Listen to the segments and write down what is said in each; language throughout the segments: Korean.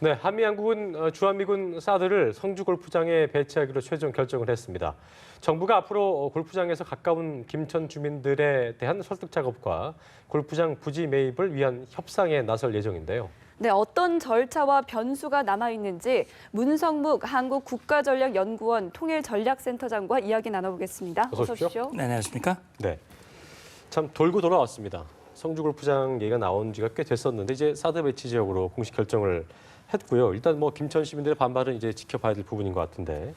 네, 한미양국은 주한미군 사드를 성주 골프장에 배치하기로 최종 결정을 했습니다. 정부가 앞으로 골프장에서 가까운 김천 주민들에 대한 설득 작업과 골프장 부지 매입을 위한 협상에 나설 예정인데요. 네, 어떤 절차와 변수가 남아있는지 문성묵 한국국가전략연구원 통일전략센터장과 이야기 나눠보겠습니다. 어서 오십시오. 네, 안녕하십니까? 네, 참 돌고 돌아왔습니다. 성주 골프장 얘기가 나온 지가 꽤 됐었는데 이제 사드 배치 지역으로 공식 결정을 했고요. 일단 뭐 김천 시민들의 반발은 이제 지켜봐야 될 부분인 것 같은데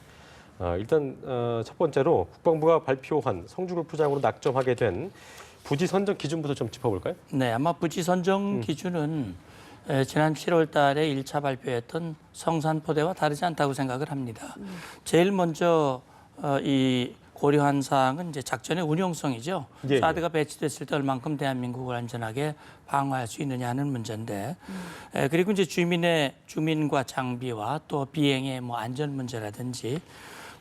일단 첫 번째로 국방부가 발표한 성주 골프장으로 낙점하게 된 부지 선정 기준부터 좀 짚어볼까요? 네, 아마 부지 선정 기준은 지난 7월 달에 1차 발표했던 성산포대와 다르지 않다고 생각을 합니다. 제일 먼저 이 고려한 사항은 이제 작전의 운용성이죠. 예, 사드가 배치됐을 때 얼만큼 대한민국을 안전하게 방어할 수 있느냐 하는 문제인데, 그리고 이제 주민과 장비와 또 비행의 뭐 안전 문제라든지,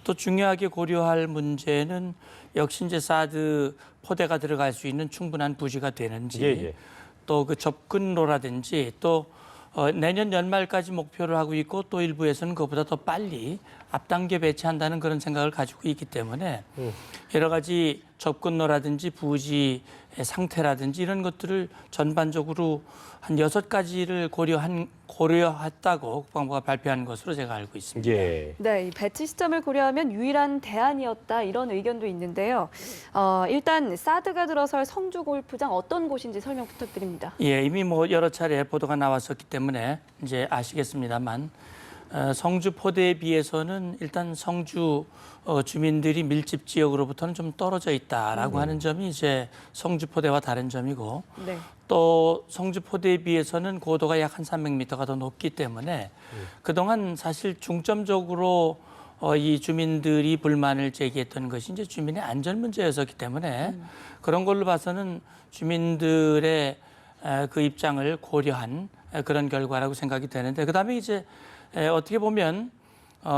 또 중요하게 고려할 문제는 역시 이제 사드 포대가 들어갈 수 있는 충분한 부지가 되는지, 또 그 접근로라든지 또 내년 연말까지 목표를 하고 있고 또 일부에서는 그것보다 더 빨리 앞당겨 배치한다는 그런 생각을 가지고 있기 때문에 여러 가지 접근로라든지 부지의 상태라든지 이런 것들을 전반적으로 한 6가지를 고려했다고 국방부가 발표한 것으로 제가 알고 있습니다. 예. 네, 이 배치 시점을 고려하면 유일한 대안이었다 이런 의견도 있는데요. 일단 사드가 들어설 성주 골프장 어떤 곳인지 설명 부탁드립니다. 예, 이미 뭐 여러 차례 보도가 나왔었기 때문에 이제 아시겠습니다만 성주 포대에 비해서는 일단 성주 주민들이 밀집 지역으로부터는 좀 떨어져 있다라고 하는 점이 이제 성주 포대와 다른 점이고, 네. 또 성주 포대에 비해서는 고도가 약 한 300m가 더 높기 때문에 그동안 사실 중점적으로 이 주민들이 불만을 제기했던 것이 이제 주민의 안전 문제였었기 때문에 그런 걸로 봐서는 주민들의 그 입장을 고려한 그런 결과라고 생각이 되는데, 그다음에 이제 어떻게 보면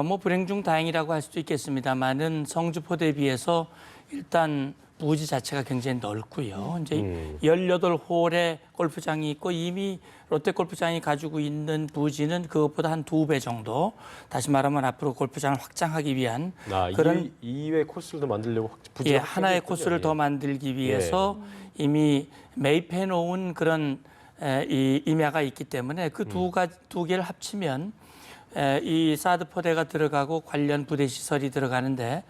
뭐 불행 중 다행이라고 할 수도 있겠습니다만은 성주 포대에 비해서 일단 부지 자체가 굉장히 넓고요. 이제 18홀의 골프장이 있고 이미 롯데 골프장이 가지고 있는 부지는 그것보다 한 2배 정도. 다시 말하면 앞으로 골프장을 확장하기 위한 그런 이외 코스를 만들려고 부지가 하나의 코스를 더 만들기 위해서 이미 매입해 놓은 그런 이 임야가 있기 때문에 그 두 개를 합치면 이 사드 포대가 들어가고 관련 부대 시설이 들어가는데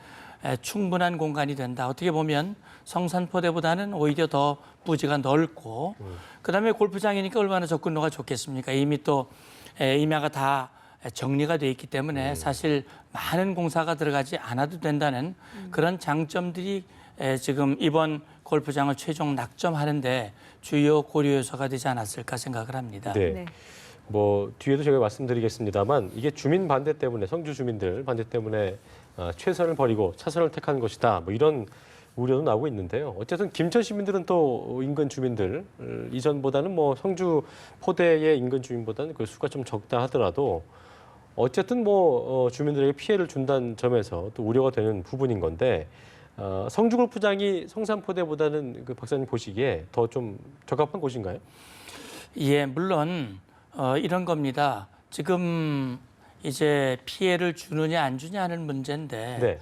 충분한 공간이 된다. 어떻게 보면 성산포대보다는 오히려 더 부지가 넓고 그다음에 골프장이니까 얼마나 접근로가 좋겠습니까? 이미 또 임야가 다 정리가 돼 있기 때문에 사실 많은 공사가 들어가지 않아도 된다는 그런 장점들이 지금 이번 골프장을 최종 낙점하는데 주요 고려 요소가 되지 않았을까 생각을 합니다. 네. 뭐 뒤에도 제가 말씀드리겠습니다만 이게 주민 반대 때문에 성주 주민들 반대 때문에 최선을 버리고 차선을 택한 것이다. 뭐 이런 우려도 나오고 있는데요. 어쨌든 김천 시민들은 또 인근 주민들 이전보다는 뭐 성주 포대의 인근 주민보다는 그 수가 좀 적다 하더라도 어쨌든 뭐 주민들에게 피해를 준다는 점에서 또 우려가 되는 부분인 건데 성주 골프장이 성산포대보다는 그 박사님 보시기에 더 좀 적합한 곳인가요? 예, 물론 이런 겁니다. 지금 이제 피해를 주느냐 안 주냐 하는 문제인데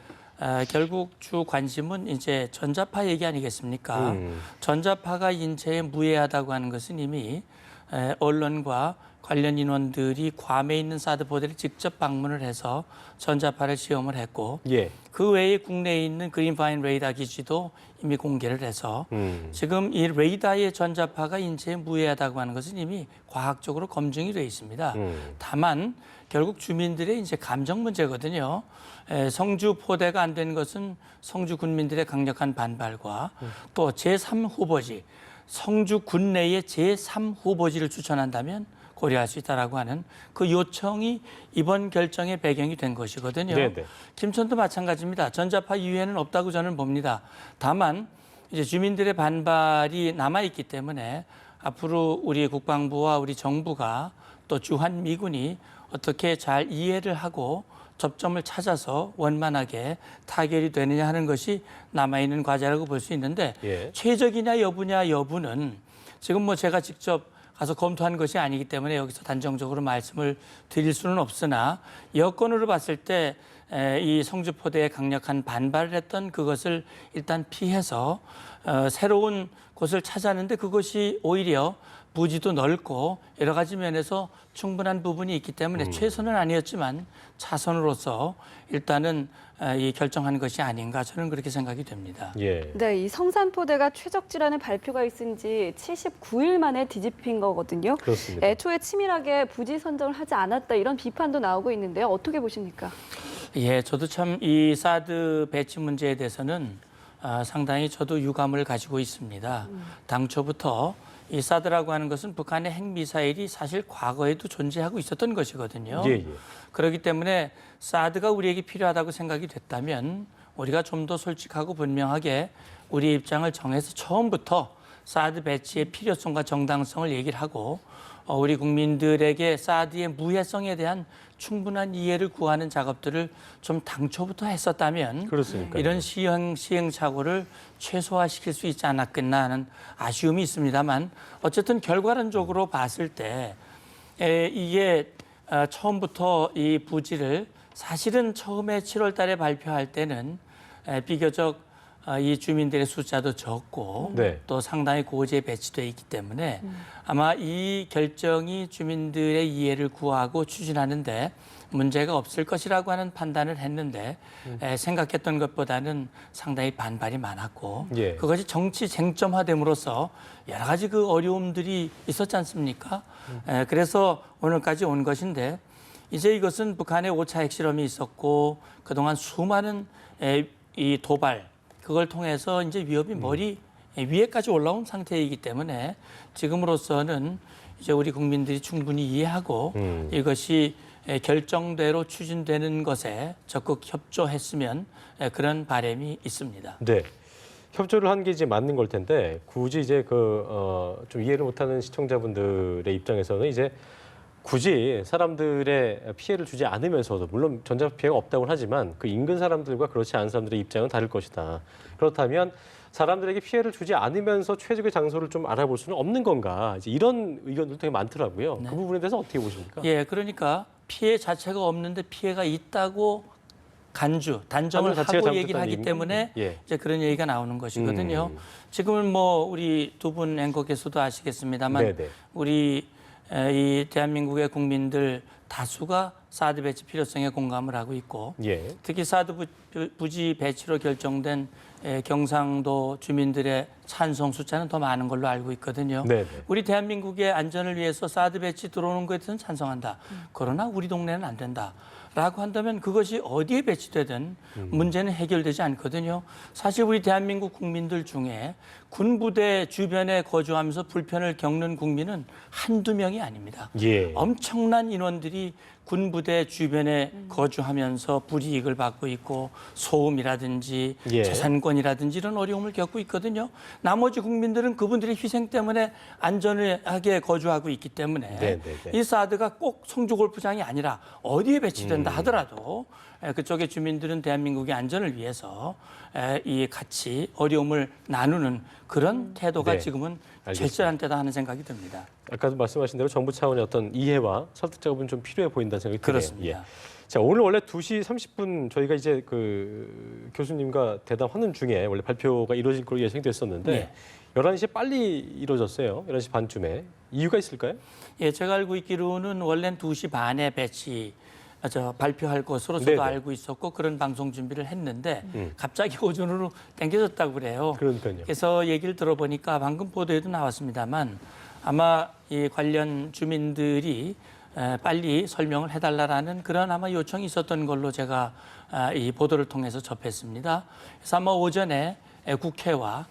결국 주 관심은 이제 전자파 얘기 아니겠습니까? 전자파가 인체에 무해하다고 하는 것은 이미 언론과 관련 인원들이 괌에 있는 사드 포대를 직접 방문을 해서 전자파를 시험을 했고 그 외에 국내에 있는 그린파인 레이더 기지도 이미 공개를 해서 지금 이 레이더의 전자파가 인체에 무해하다고 하는 것은 이미 과학적으로 검증이 되어 있습니다. 다만 결국 주민들의 이제 감정 문제거든요. 성주 포대가 안 되는 것은 성주 군민들의 강력한 반발과 또 제3후보지, 성주 군 내의 제3후보지를 추천한다면 고려할 수 있다라고 하는 그 요청이 이번 결정의 배경이 된 것이거든요. 김천도 마찬가지입니다. 전자파 이외에는 없다고 저는 봅니다. 다만 이제 주민들의 반발이 남아 있기 때문에 앞으로 우리 국방부와 우리 정부가 또 주한미군이 어떻게 잘 이해를 하고 접점을 찾아서 원만하게 타결이 되느냐 하는 것이 남아있는 과제라고 볼 수 있는데 최적이냐 여부냐 여부는 지금 뭐 제가 직접 가서 검토한 것이 아니기 때문에 여기서 단정적으로 말씀을 드릴 수는 없으나 여건으로 봤을 때 이 성주포대에 강력한 반발을 했던 그것을 일단 피해서 새로운 곳을 찾았는데 그것이 오히려 부지도 넓고 여러 가지 면에서 충분한 부분이 있기 때문에 최선은 아니었지만 차선으로서 일단은 이 결정한 것이 아닌가 저는 그렇게 생각이 됩니다. 예. 네, 이 성산포대가 최적지라는 발표가 있은 지 79일 만에 뒤집힌 거거든요. 그렇습니다. 애초에 치밀하게 부지 선정을 하지 않았다 이런 비판도 나오고 있는데요. 어떻게 보십니까? 예, 저도 참 이 사드 배치 문제에 대해서는 상당히 저도 유감을 가지고 있습니다. 당초부터 이 사드라고 하는 것은 북한의 핵미사일이 사실 과거에도 존재하고 있었던 것이거든요. 예, 예. 그렇기 때문에 사드가 우리에게 필요하다고 생각이 됐다면 우리가 좀 더 솔직하고 분명하게 우리 입장을 정해서 처음부터 사드 배치의 필요성과 정당성을 얘기를 하고 우리 국민들에게 사드의 무해성에 대한 충분한 이해를 구하는 작업들을 좀 당초부터 했었다면 그렇습니까? 이런 시행착오를 최소화시킬 수 있지 않았겠나 하는 아쉬움이 있습니다만 어쨌든 결과론적으로 봤을 때 이게 처음부터 이 부지를 사실은 처음에 7월 달에 발표할 때는 비교적 이 주민들의 숫자도 적고 네. 또 상당히 고지에 배치되어 있기 때문에 아마 이 결정이 주민들의 이해를 구하고 추진하는데 문제가 없을 것이라고 하는 판단을 했는데 생각했던 것보다는 상당히 반발이 많았고 예. 그것이 정치 쟁점화됨으로써 여러 가지 그 어려움들이 있었지 않습니까? 그래서 오늘까지 온 것인데 이제 이것은 북한의 5차 핵실험이 있었고 그동안 수많은 이 도발 그걸 통해서 이제 위협이 머리 위에까지 올라온 상태이기 때문에 지금으로서는 이제 우리 국민들이 충분히 이해하고 이것이 결정대로 추진되는 것에 적극 협조했으면 그런 바람이 있습니다. 네. 협조를 한 게 이제 맞는 걸 텐데 굳이 이제 좀 이해를 못하는 시청자분들의 입장에서는 이제 굳이 사람들의 피해를 주지 않으면서도 물론 전자 피해가 없다고는 하지만 그 인근 사람들과 그렇지 않은 사람들의 입장은 다를 것이다. 그렇다면 사람들에게 피해를 주지 않으면서 최적의 장소를 좀 알아볼 수는 없는 건가? 이제 이런 의견도 되게 많더라고요. 네. 그 부분에 대해서 어떻게 보십니까? 예, 그러니까 피해 자체가 없는데 피해가 있다고 단정을 자체가 하고 얘기를 잘못됐다는 하기 얘기인가요? 때문에 예. 이제 그런 얘기가 나오는 것이거든요. 지금은 뭐 우리 두 분 앵커께서도 아시겠습니다만 네네. 우리 이 대한민국의 국민들 다수가 사드 배치 필요성에 공감을 하고 있고 예. 특히 사드 부지 배치로 결정된 경상도 주민들의 찬성 숫자는 더 많은 걸로 알고 있거든요. 네네. 우리 대한민국의 안전을 위해서 사드 배치 들어오는 것에 대해서는 찬성한다. 그러나 우리 동네는 안 된다. 라고 한다면 그것이 어디에 배치되든 문제는 해결되지 않거든요. 사실 우리 대한민국 국민들 중에 군부대 주변에 거주하면서 불편을 겪는 국민은 한두 명이 아닙니다. 예. 엄청난 인원들이 군부대 주변에 거주하면서 불이익을 받고 있고 소음이라든지 예. 재산권이라든지 이런 어려움을 겪고 있거든요. 나머지 국민들은 그분들의 희생 때문에 안전하게 거주하고 있기 때문에 네네네. 이 사드가 꼭 성주 골프장이 아니라 어디에 배치된다 하더라도 그쪽의 주민들은 대한민국의 안전을 위해서 이 같이 어려움을 나누는 그런 태도가 네. 지금은 알겠습니다. 절절한 때다 하는 생각이 듭니다. 아까도 말씀하신 대로 정부 차원의 어떤 이해와 설득 작업은 좀 필요해 보인다는 생각이 드네요. 그렇습니다. 예. 자, 오늘 원래 2시 30분 저희가 이제 그 교수님과 대담하는 중에 원래 발표가 이루어질 걸로 예상됐었는데 네. 11시에 빨리 이루어졌어요. 11시 반쯤에. 이유가 있을까요? 예, 제가 알고 있기로는 원래는 2시 반에 발표할 것으로 저도 네네. 알고 있었고 그런 방송 준비를 했는데 갑자기 오전으로 당겨졌다고 그래요. 그러니까요. 그래서 얘기를 들어보니까 방금 보도에도 나왔습니다만 아마 이 관련 주민들이 빨리 설명을 해달라라는 그런 아마 요청이 있었던 걸로 제가 이 보도를 통해서 접했습니다. 그래서 아마 오전에 국회와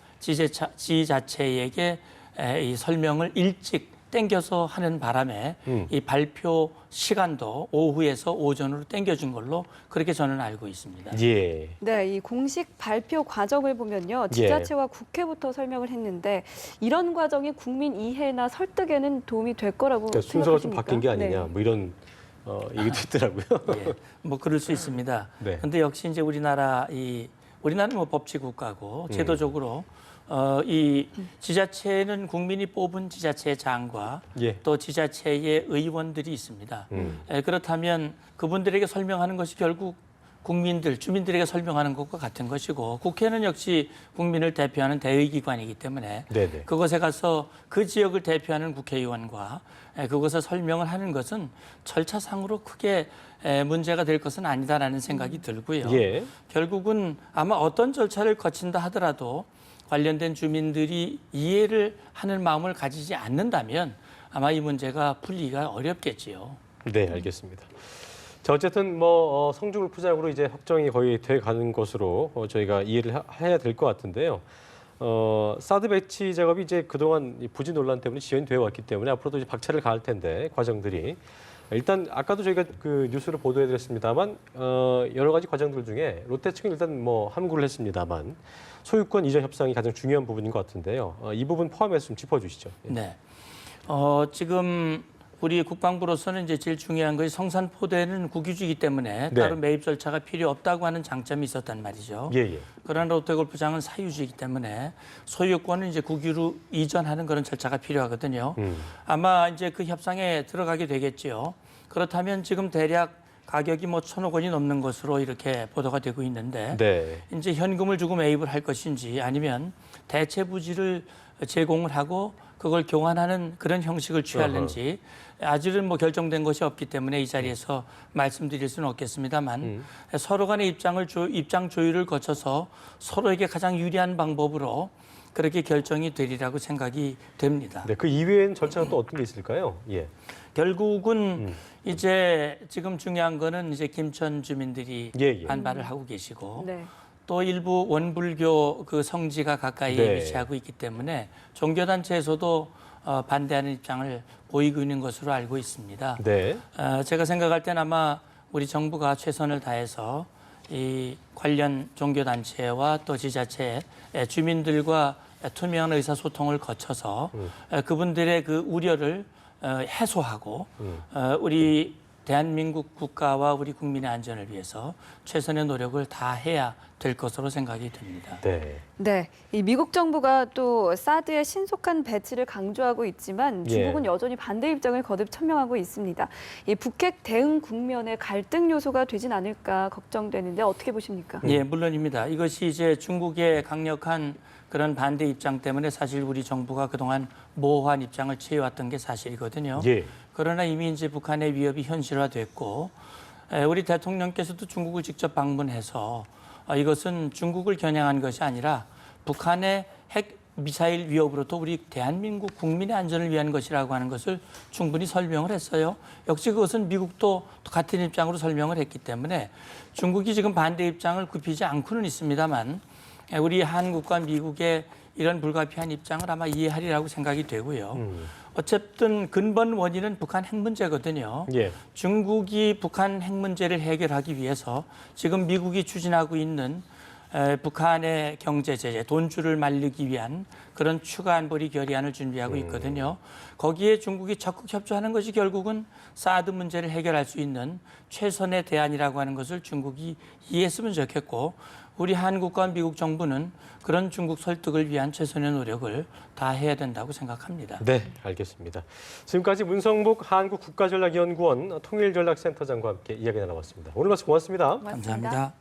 지자체에게 이 설명을 일찍 땡겨서 하는 바람에 이 발표 시간도 오후에서 오전으로 땡겨준 걸로 그렇게 저는 알고 있습니다. 예. 네, 이 공식 발표 과정을 보면요. 지자체와 국회부터 설명을 했는데 이런 과정이 국민 이해나 설득에는 도움이 될 거라고 그러니까 순서가 좀 생각하십니까? 바뀐 게 아니냐. 네. 뭐 이런 얘기도 있더라고요. 예, 뭐 그럴 수 있습니다. 네. 그런데 역시 이제 우리나라는 뭐 법치 국가고 제도적으로 이 지자체는 국민이 뽑은 지자체장과 예. 또 지자체의 의원들이 있습니다. 그렇다면 그분들에게 설명하는 것이 결국 주민들에게 설명하는 것과 같은 것이고 국회는 역시 국민을 대표하는 대의기관이기 때문에 네네. 그곳에 가서 그 지역을 대표하는 국회의원과 그것을 설명을 하는 것은 절차상으로 크게 문제가 될 것은 아니다라는 생각이 들고요. 예. 결국은 아마 어떤 절차를 거친다 하더라도 관련된 주민들이 이해를 하는 마음을 가지지 않는다면 아마 이 문제가 풀리기가 어렵겠지요. 네, 알겠습니다. 자, 어쨌든 뭐 성주골프장으로 이제 확정이 거의 돼 가는 것으로 저희가 이해를 해야 될 것 같은데요. 사드 배치 작업이 이제 그동안 이 부지 논란 때문에 지연이 되어 왔기 때문에 앞으로도 이제 박차를 가할 텐데 과정들이 일단 아까도 저희가 그 뉴스를 보도해드렸습니다만 여러 가지 과정들 중에 롯데 측은 일단 뭐 함구를 했습니다만 소유권 이전 협상이 가장 중요한 부분인 것 같은데요. 이 부분 포함해서 좀 짚어주시죠. 네. 지금 우리 국방부로서는 이제 제일 중요한 것이 성산포대는 국유지이기 때문에 네. 따로 매입 절차가 필요 없다고 하는 장점이 있었단 말이죠. 예, 예. 그러나 롯데골프장은 사유지이기 때문에 소유권을 이제 국유로 이전하는 그런 절차가 필요하거든요. 아마 이제 그 협상에 들어가게 되겠지요. 그렇다면 지금 대략 가격이 뭐 1,000억 원이 넘는 것으로 이렇게 보도가 되고 있는데 네. 이제 현금을 주고 매입을 할 것인지 아니면 대체 부지를 제공을 하고 그걸 교환하는 그런 형식을 취할는지 아직은 뭐 결정된 것이 없기 때문에 이 자리에서 말씀드릴 수는 없겠습니다만 서로 간의 입장 조율을 거쳐서 서로에게 가장 유리한 방법으로 그렇게 결정이 되리라고 생각이 됩니다. 네, 그 이외에는 절차가 또 어떤 게 있을까요? 예. 결국은 이제 지금 중요한 거는 이제 김천 주민들이 예, 예. 반발을 하고 계시고 네. 또 일부 원불교 그 성지가 가까이에 네. 위치하고 있기 때문에 종교단체에서도 반대하는 입장을 보이고 있는 것으로 알고 있습니다. 네. 제가 생각할 땐 아마 우리 정부가 최선을 다해서 이 관련 종교단체와 또 지자체 주민들과 투명한 의사소통을 거쳐서 그분들의 그 우려를 해소하고 우리 대한민국 국가와 우리 국민의 안전을 위해서 최선의 노력을 다해야 될 것으로 생각이 듭니다. 네. 네, 이 미국 정부가 또 사드의 신속한 배치를 강조하고 있지만 중국은 여전히 반대 입장을 거듭 천명하고 있습니다. 이 북핵 대응 국면의 갈등 요소가 되진 않을까 걱정되는데 어떻게 보십니까? 예, 물론입니다. 이것이 이제 중국의 강력한 그런 반대 입장 때문에 사실 우리 정부가 그동안 모호한 입장을 취해왔던 게 사실이거든요. 예. 그러나 이미 이제 북한의 위협이 현실화됐고 우리 대통령께서도 중국을 직접 방문해서 이것은 중국을 겨냥한 것이 아니라 북한의 핵 미사일 위협으로부터 우리 대한민국 국민의 안전을 위한 것이라고 하는 것을 충분히 설명을 했어요. 역시 그것은 미국도 같은 입장으로 설명을 했기 때문에 중국이 지금 반대 입장을 굽히지 않고는 있습니다만 우리 한국과 미국의 이런 불가피한 입장을 아마 이해하리라고 생각이 되고요. 어쨌든 근본 원인은 북한 핵 문제거든요. 예. 중국이 북한 핵 문제를 해결하기 위해서 지금 미국이 추진하고 있는 북한의 경제 제재, 돈줄을 말리기 위한 그런 추가 안보리 결의안을 준비하고 있거든요. 거기에 중국이 적극 협조하는 것이 결국은 사드 문제를 해결할 수 있는 최선의 대안이라고 하는 것을 중국이 이해했으면 좋겠고 우리 한국과 미국 정부는 그런 중국 설득을 위한 최선의 노력을 다해야 된다고 생각합니다. 네, 알겠습니다. 지금까지 문성복 한국국가전략연구원 통일전략센터장과 함께 이야기 나눠봤습니다. 오늘 말씀 고맙습니다. 감사합니다.